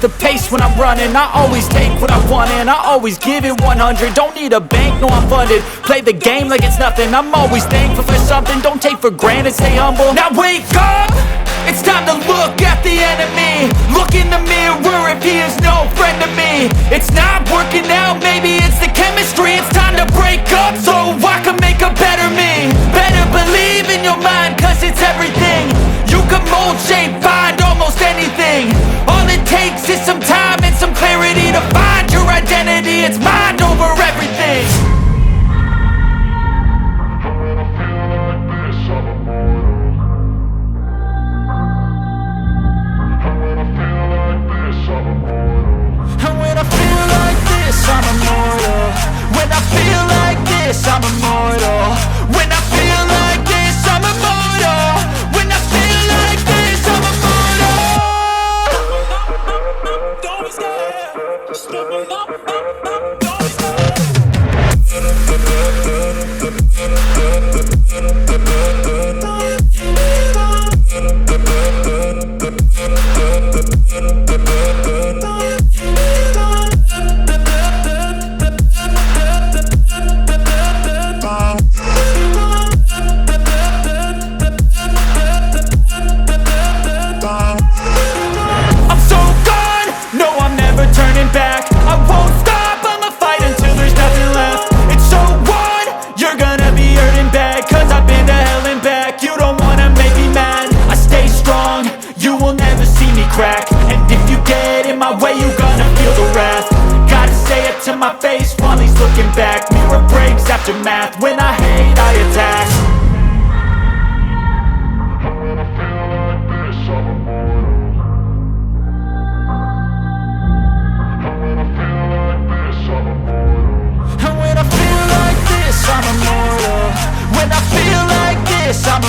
the pace when I'm running. I always take what I want and I always give it 100. Don't need a bank, no I'm funded. Play the game like it's nothing. I'm always thankful for something. Don't take for granted, stay humble. Now wake up! It's time to look at the enemy. Look in the mirror if he is no friend to me. It's not working out, maybe it's the chemistry. It's time to break up so I can make a better me. Better believe in your mind, cause it's everything. You can mold, shape, find almost anything. All it takes is some time and some clarity to find your identity. It's mind over everything. I'm immortal. When I feel like this, I'm immortal. When I feel like this, I'm immortal. When I feel like this, I'm immortal. Don't be scared. Just level up, don't be scared. To my face while he's looking back. Mirror breaks after math. When I hate, I attack. When I feel like this, I'm immortal. When I feel like this, I'm immortal. When I feel like this, I'm immortal. When I feel like this, I'm